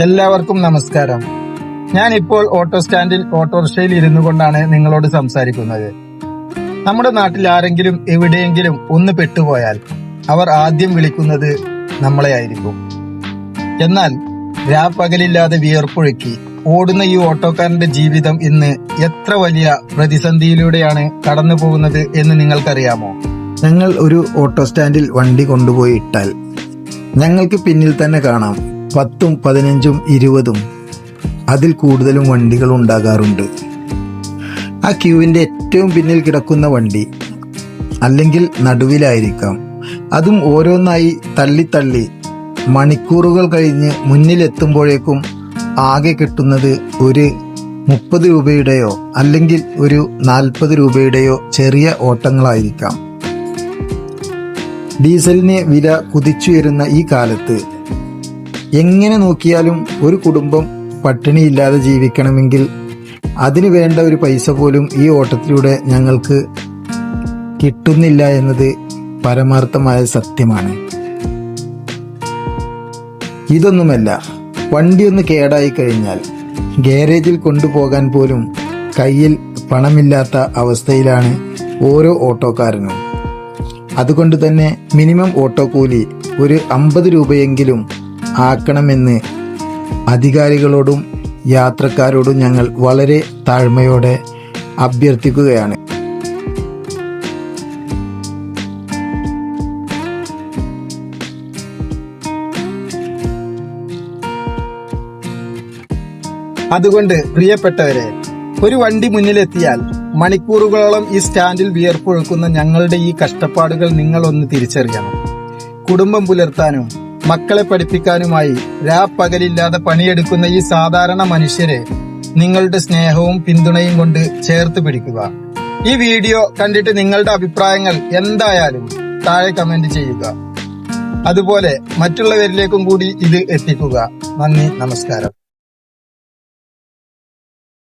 എല്ലാവർക്കും നമസ്കാരം. ഞാൻ ഇപ്പോൾ ഓട്ടോ സ്റ്റാൻഡിൽ ഓട്ടോറിക്ഷയിൽ ഇരുന്നു കൊണ്ടാണ് നിങ്ങളോട് സംസാരിക്കുന്നത്. നമ്മുടെ നാട്ടിൽ ആരെങ്കിലും എവിടെയെങ്കിലും ഒന്ന് പെട്ടുപോയാൽ അവർ ആദ്യം വിളിക്കുന്നത് നമ്മളെ ആയിരിക്കും. എന്നാൽ രാപ്പകലില്ലാതെ വിയർപ്പൊഴുക്കി ഓടുന്ന ഈ ഓട്ടോക്കാരന്റെ ജീവിതം ഇന്ന് എത്ര വലിയ പ്രതിസന്ധിയിലൂടെയാണ് കടന്നു പോകുന്നത് എന്ന് നിങ്ങൾക്കറിയാമോ? ഞങ്ങൾ ഒരു ഓട്ടോ സ്റ്റാൻഡിൽ വണ്ടി കൊണ്ടുപോയി ഇട്ടാൽ ഞങ്ങൾക്ക് പിന്നിൽ തന്നെ കാണാം 10, 15, 20 അതിൽ കൂടുതലും വണ്ടികൾ ഉണ്ടാകാറുണ്ട്. ആ ക്യൂവിൻ്റെ ഏറ്റവും പിന്നിൽ കിടക്കുന്ന വണ്ടി അല്ലെങ്കിൽ നടുവിലായിരിക്കാം. അതും ഓരോന്നായി തള്ളി മണിക്കൂറുകൾ കഴിഞ്ഞ് മുന്നിലെത്തുമ്പോഴേക്കും ആകെ കിട്ടുന്നത് ഒരു 30 രൂപയുടെയോ അല്ലെങ്കിൽ ഒരു 40 രൂപയുടെയോ ചെറിയ ഓട്ടങ്ങളായിരിക്കാം. ഡീസലിന് വില കുതിച്ചുയരുന്ന ഈ കാലത്ത് എങ്ങനെ നോക്കിയാലും ഒരു കുടുംബം പട്ടിണിയില്ലാതെ ജീവിക്കണമെങ്കിൽ അതിനു വേണ്ട ഒരു പൈസ പോലും ഈ ഓട്ടത്തിലൂടെ ഞങ്ങൾക്ക് കിട്ടുന്നില്ല എന്നത് പരമാർത്ഥമായ സത്യമാണ്. ഇതൊന്നുമല്ല, വണ്ടിയൊന്ന് കേടായി കഴിഞ്ഞാൽ ഗാരേജിൽ കൊണ്ടുപോകാൻ പോലും കയ്യിൽ പണമില്ലാത്ത അവസ്ഥയിലാണ് ഓരോ ഓട്ടോക്കാരനും. അതുകൊണ്ട് തന്നെ മിനിമം ഓട്ടോ കൂലി ഒരു 50 രൂപയെങ്കിലും ആക്കണമെന്ന് അധികാരികളോടും യാത്രക്കാരോടും ഞങ്ങൾ വളരെ താഴ്മയോടെ അഭ്യർത്ഥിക്കുകയാണ്. അതുകൊണ്ട് പ്രിയപ്പെട്ടവരെ, ഒരു വണ്ടി മുന്നിലെത്തിയാൽ മണിക്കൂറുകളോളം ഈ സ്റ്റാൻഡിൽ വിയർപ്പൊഴുക്കുന്ന ഞങ്ങളുടെ ഈ കഷ്ടപ്പാടുകൾ നിങ്ങളൊന്ന് തിരിച്ചറിയണം. കുടുംബം പുലർത്താനും മക്കളെ പഠിപ്പിക്കാനുമായി രാപ്പകലില്ലാതെ പണിയെടുക്കുന്ന ഈ സാധാരണ മനുഷ്യരെ നിങ്ങളുടെ സ്നേഹവും പിന്തുണയും കൊണ്ട് ചേർത്ത് പിടിക്കുക. ഈ വീഡിയോ കണ്ടിട്ട് നിങ്ങളുടെ അഭിപ്രായങ്ങൾ എന്തായാലും താഴെ കമന്റ് ചെയ്യുക. അതുപോലെ മറ്റുള്ളവരിലേക്കും കൂടി ഇത് എത്തിക്കുക. നന്ദി, നമസ്കാരം.